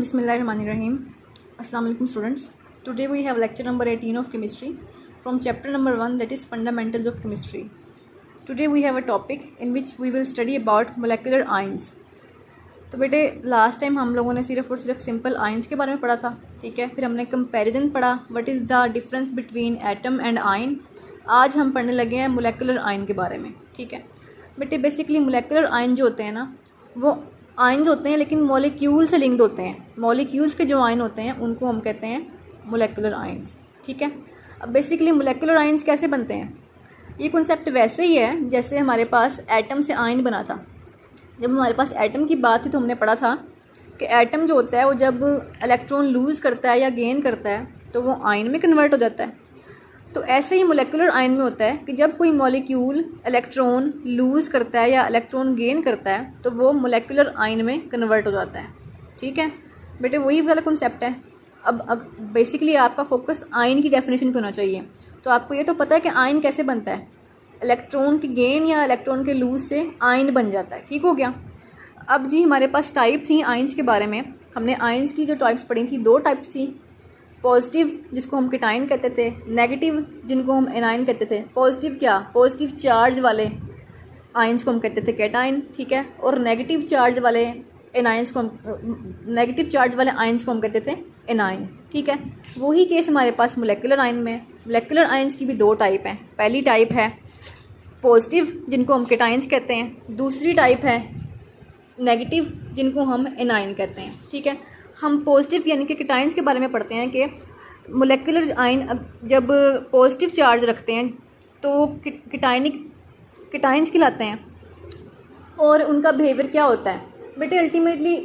Bismillahirrahmanirrahim. Assalamu alaikum students. Today we have lecture number 18 of chemistry from chapter number 1, that is fundamentals of chemistry. Today we have a topic in which we will study about molecular ions. तो बेटे last time हम लोगों ने सिर्फ और सिर्फ simple ions के बारे में पढ़ा था, ठीक है। फिर हमने कंपैरिजन पढ़ा, what is the difference between atom and ion. आज हम पढ़ने लगे हैं मोलेकुलर आयन के बारे में, ठीक है। बेटे बेसिकली मोलेकुलर आयन जो होते हैं ना, वो आयन्स होते हैं लेकिन मॉलिक्यूल से लिंक्ड होते हैं। मॉलिक्यूल्स के जो आयन होते हैं उनको हम कहते हैं मोलेकुलर आयन्स, ठीक है। अब बेसिकली मोलेकुलर आयन्स कैसे बनते हैं, ये कॉन्सेप्ट वैसे ही है जैसे हमारे पास एटम से आयन बना था। जब हमारे पास एटम की बात थी तो हमने पढ़ा था कि एटम जो होता है वो जब इलेक्ट्रॉन लूज़ करता है या गेन करता है तो वो आयन में कन्वर्ट हो जाता है। तो ऐसे ही मोलेकुलर आयन में होता है कि जब कोई मॉलिक्यूल इलेक्ट्रॉन लूज़ करता है या इलेक्ट्रॉन गेन करता है तो वो मोलेकुलर आयन में कन्वर्ट हो जाता है, ठीक है। बेटे वही वाला कॉन्सेप्ट है। अब बेसिकली आपका फोकस आयन की डेफिनेशन पे होना चाहिए। तो आपको ये तो पता है कि आयन कैसे बनता है, इलेक्ट्रॉन के गेन या इलेक्ट्रॉन के लूज़ से आयन बन जाता है, ठीक हो गया। अब जी हमारे पास टाइप थी आयन्स के बारे में। हमने आयन्स की जो टाइप्स पढ़ी थी, दो टाइप्स थी, पॉजिटिव जिसको हम केटाइन कहते थे, नेगेटिव जिनको हम एनाइन कहते थे। पॉजिटिव क्या, पॉजिटिव चार्ज वाले आयन्स को हम कहते थे केटाइन, ठीक है। और नेगेटिव चार्ज वाले एनाइंस को हम नेगेटिव चार्ज वाले आयन्स को हम कहते थे एनाइन, ठीक है। वही केस हमारे पास मोलेकुलर आयन में। मोलेकुलर आयन्स की भी दो टाइप हैं। पहली टाइप है पॉजिटिव जिनको हम केटाइंस कहते हैं, दूसरी टाइप है नेगेटिव जिनको हम एनाइन कहते हैं, ठीक है। हम पॉजिटिव यानी कि केटाइंस के बारे में पढ़ते हैं कि मोलेकुलर आयन जब पॉजिटिव चार्ज रखते हैं तो केटाइंस कहलाते हैं। और उनका बिहेवियर क्या होता है बेटे, अल्टीमेटली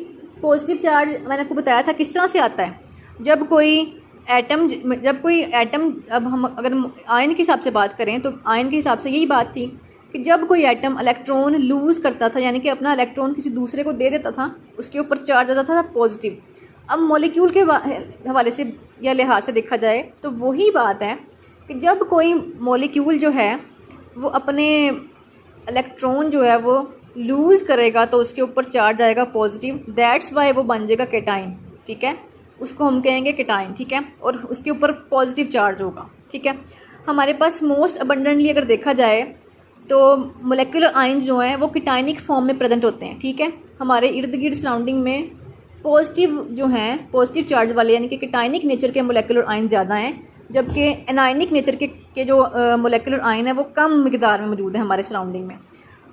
पॉजिटिव चार्ज मैंने आपको बताया था किस तरह से आता है। जब कोई एटम अब हम अगर आयन के हिसाब से बात करें तो आयन के हिसाब से यही बात थी कि जब कोई एटम इलेक्ट्रॉन लूज़ करता था यानी कि अपना इलेक्ट्रॉन किसी दूसरे को दे देता था, उसके ऊपर चार्ज आता था पॉजिटिव। अब मॉलिक्यूल के हवाले से या लिहाज से देखा जाए तो वही बात है कि जब कोई मॉलिक्यूल जो है वो अपने इलेक्ट्रॉन जो है वो लूज़ करेगा तो उसके ऊपर चार्ज आएगा पॉजिटिव। दैट्स वाई वो बन जाएगा केटाइन, ठीक है। उसको हम कहेंगे केटाइन, ठीक है। और उसके ऊपर पॉजिटिव चार्ज होगा, ठीक है। हमारे पास मोस्ट अबंडेंटली अगर देखा जाए तो मोलेकुलर आयन्स जो हैं वो केटाइनिक फॉर्म में प्रेजेंट होते हैं, ठीक है। हमारे इर्द गिर्द सराउंडिंग में पॉजिटिव जो हैं, पॉजिटिव चार्ज वाले यानी कि केटाइनिक नेचर के मोलेकुलर आयन ज़्यादा हैं, जबकि एनाइनिक नेचर के जो मोलेकुलर आयन है वो कम मिकदार में मौजूद है हमारे सराउंडिंग में।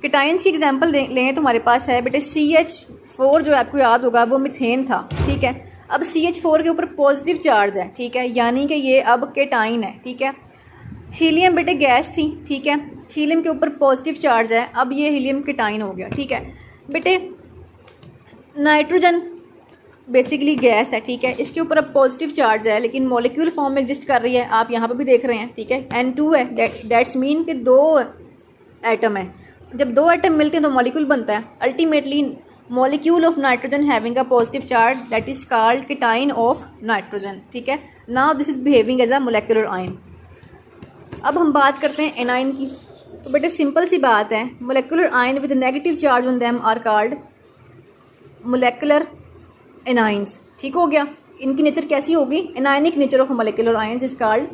केटाइंस की एग्जांपल लें तो हमारे पास है बेटे CH4 जो आपको याद होगा वो मीथेन था, ठीक है। अब CH4 के ऊपर पॉजिटिव चार्ज है, ठीक है, यानी कि ये अब केटाइन है, ठीक है। हीलियम बेटे गैस थी, ठीक है, हीलियम के ऊपर पॉजिटिव चार्ज है, अब ये हीलियम केटाइन हो गया, ठीक है। बेटे नाइट्रोजन बेसिकली गैस है, ठीक है, इसके ऊपर अब पॉजिटिव चार्ज है लेकिन मॉलिक्यूल फॉर्म में एग्जिस्ट कर रही है, आप यहाँ पर भी देख रहे हैं, ठीक है। N2 है, दैट्स मीन कि दो एटम है। जब दो एटम मिलते हैं तो मॉलिक्यूल बनता है। Ultimately molecule of nitrogen having a positive charge that is called cation of nitrogen, ठीक है। Now this is behaving as a molecular ion. अब हम बात करते हैं एनाइन की। तो बेटे सिंपल सी बात है, molecular ion with negative charge on them are called molecular anions, ठीक हो गया। इनकी नेचर कैसी होगी, anionic nature of molecular ions is called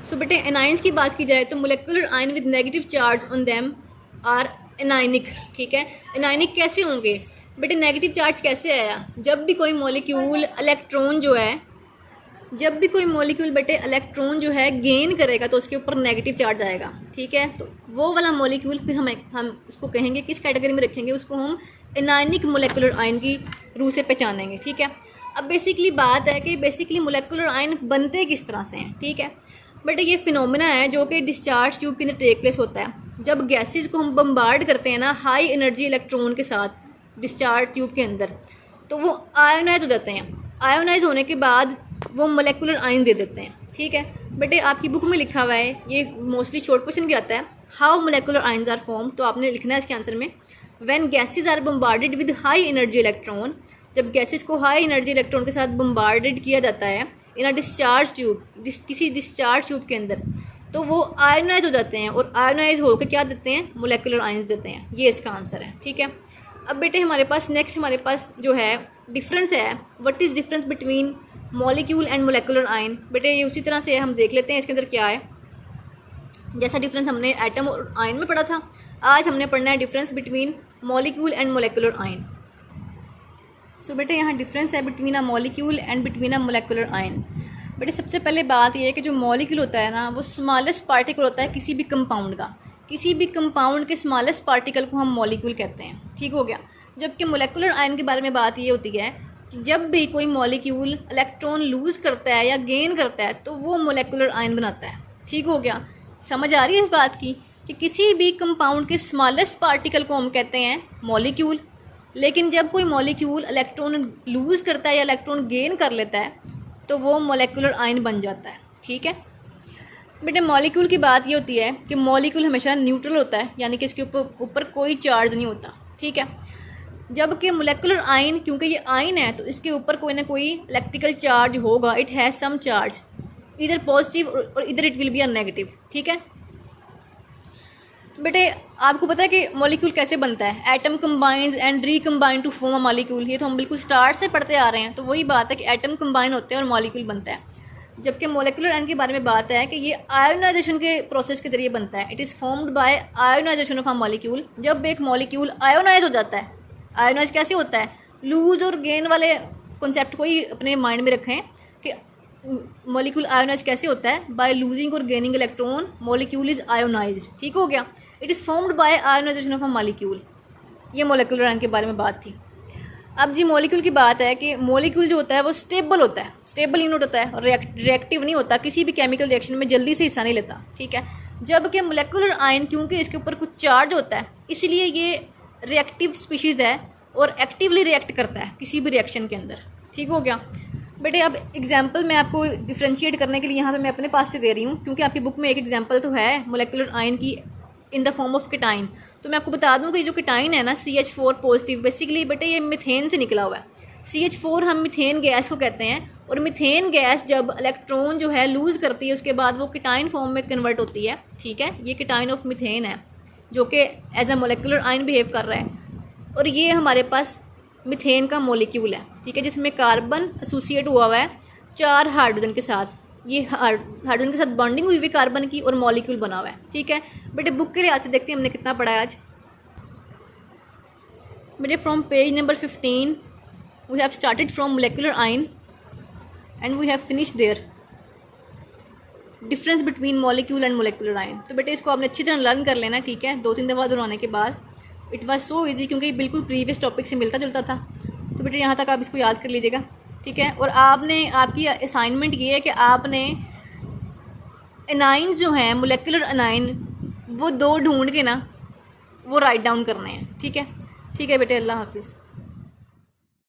so बेटे एनाइंस की बात की जाए तो molecular ion with negative charge on them are anionic, ठीक है। एनाइनिक कैसे होंगे बेटे, नेगेटिव चार्ज कैसे आया, जब भी कोई मॉलिक्यूल इलेक्ट्रॉन बेटे इलेक्ट्रॉन जो है गेन करेगा तो उसके ऊपर नेगेटिव चार्ज आएगा, ठीक है। तो वो वाला मॉलिक्यूल फिर हम उसको कहेंगे किस कैटेगरी में रखेंगे, उसको हम एनाइनिक मोलेकुलर आयन की रूह से पहचानेंगे, ठीक है। अब बेसिकली बात है कि बेसिकली मोलेकुलर आयन बनते किस तरह से हैं, ठीक है। बट ये फिनोमेना है जो कि डिस्चार्ज ट्यूब के अंदर टेक प्लेस होता है। जब गैसेस को हम बम्बार्ड करते हैं ना हाई एनर्जी इलेक्ट्रॉन के साथ डिस्चार्ज ट्यूब के अंदर, तो वो आयोनाइज हो जाते हैं। आयोनाइज होने के बाद वो मोलेकुलर आयन दे देते हैं, ठीक है। बट आपकी बुक में लिखा हुआ है, ये मोस्टली शॉर्ट क्वेश्चन भी आता है, how molecular ions are form. तो आपने लिखना है इसके आंसर में when gases are bombarded with high energy electron, जब गैसेज को हाई एनर्जी इलेक्ट्रॉन के साथ बम्बार्डेड किया जाता है इन अ डिस्चार्ज ट्यूब, किसी डिस्चार्ज ट्यूब के अंदर, तो वो आयोनाइज हो जाते हैं और आयोनाइज होकर क्या देते हैं, मोलेकुलर आयंस देते हैं। ये इसका आंसर है, ठीक है। अब बेटे हमारे पास नेक्स्ट हमारे पास जो है डिफरेंस है, what is difference between molecule and molecular ion. बेटे ये उसी तरह से हम देख लेते हैं इसके अंदर क्या है। जैसा डिफरेंस हमने एटम और आयन में पढ़ा था, आज हमने पढ़ना है difference between molecule and molecular ion. So बेटे यहाँ डिफरेंस है between a molecule and between a molecular ion. बेटे सबसे पहले बात यह है कि जो मॉलिक्यूल होता है ना, वो स्मॉलेस्ट पार्टिकल होता है किसी भी कंपाउंड का। किसी भी कंपाउंड के स्मॉलेस्ट पार्टिकल को हम मॉलिक्यूल कहते हैं, ठीक हो गया। जबकि मोलेकुलर आयन के बारे में बात ये होती है कि जब भी कोई मॉलिक्यूल इलेक्ट्रॉन लूज़ करता है या गेन करता है तो वो मोलेकुलर आयन बनाता है, ठीक हो गया। समझ आ रही है इस बात की कि किसी भी कंपाउंड के स्मॉलेस्ट पार्टिकल को हम कहते हैं मॉलिक्यूल, लेकिन जब कोई मॉलिक्यूल इलेक्ट्रॉन लूज़ करता है या इलेक्ट्रॉन गेन कर लेता है तो वो मोलेकुलर आयन बन जाता है, ठीक है। बेटे मॉलिक्यूल की बात ये होती है कि मॉलिक्यूल हमेशा न्यूट्रल होता है, यानी कि इसके ऊपर कोई चार्ज नहीं होता, ठीक है। जबकि मोलेकुलर आयन, क्योंकि ये आयन है तो इसके ऊपर कोई ना कोई इलेक्ट्रिकल चार्ज होगा, इट हैज़ सम चार्ज, इधर पॉजिटिव और इधर it will be a negative, ठीक है। बेटे आपको पता है कि मॉलिक्यूल कैसे बनता है, atom combines and recombine to form a molecule. ये तो हम बिल्कुल स्टार्ट से पढ़ते आ रहे हैं, तो वही बात है कि एटम कंबाइन होते हैं और मॉलिक्यूल बनता है। जबकि मोलेकुलर आयन के बारे में बात है कि ये आयोनाइजेशन के प्रोसेस के जरिए बनता है। It is formed by ionisation of a molecule. जब एक मॉलिक्यूल आयोनाइज हो जाता है, आयोनाइज कैसे होता है, लूज और गेन वाले कॉन्सेप्ट को ही अपने माइंड में रखें कि मॉलिक्यूल आयोनाइज कैसे होता है, बाय लूजिंग और gaining electron molecule is ionised, ठीक हो गया। It is formed by ionisation of a molecule. ये मोलेकुलर आयन के बारे में बात थी। अब जी मॉलिक्यूल की बात है कि मॉलिक्यूल जो होता है वो स्टेबल होता है, स्टेबल यूनिट होता है और रिएक्टिव नहीं होता, किसी भी केमिकल रिएक्शन में जल्दी से हिस्सा नहीं लेता, ठीक है। जबकि मोलेकुलर आयन क्योंकि इसके ऊपर कुछ चार्ज होता है इसलिए ये रिएक्टिव स्पीशीज़ है और एक्टिवली रिएक्ट करता है किसी भी रिएक्शन के अंदर, ठीक हो गया। बेटे अब एग्जाम्पल मैं आपको डिफ्रेंशिएट करने के लिए यहाँ पे मैं अपने पास से दे रही हूँ, क्योंकि आपकी बुक में एक एग्जाम्पल तो है मोलेकुलर आयन की इन द फॉर्म ऑफ कीटाइन। तो मैं आपको बता दूं कि जो कीटाइन है ना CH4 पॉजिटिव, बेसिकली बेटे ये मीथेन से निकला हुआ है। CH4 हम मीथेन गैस को कहते हैं और मीथेन गैस जब इलेक्ट्रॉन जो है लूज़ करती है उसके बाद वो कीटाइन फॉर्म में कन्वर्ट होती है, ठीक है। ये कीटाइन ऑफ मीथेन है जो कि as a molecular ion behave कर रहा है। और ये हमारे पास मीथेन का मॉलिक्यूल है, ठीक है, जिसमें कार्बन एसोसिएट हुआ हुआ है 4 हाइड्रोजन के साथ। ये हाइड्रोजन के साथ बॉन्डिंग हुई हुई कार्बन की और मॉलिक्यूल बना हुआ है, ठीक है। बेटे बुक के लिहाज से देखते हैं हमने कितना पढ़ा है आज। बेटे from page number 15 we have started from molecular ion and we have finish there difference between molecule and molecular ion. तो बेटे इसको आपने अच्छी तरह लर्न कर लेना, ठीक है, 2-3 दफ़ा दोहराने के बाद। इट वॉज सो ईजी क्योंकि ये बिल्कुल प्रीवियस टॉपिक से मिलता जुलता था। तो बेटे यहाँ तक आप इसको याद कर लीजिएगा, ठीक है। और आपने आपकी असाइनमेंट ये है कि आपने एनाइंस जो हैं मोलेकुलर एनाइन वो 2 ढूंढ के ना वो राइट डाउन करने हैं, ठीक है। ठीक है बेटे, अल्लाह हाफिज़।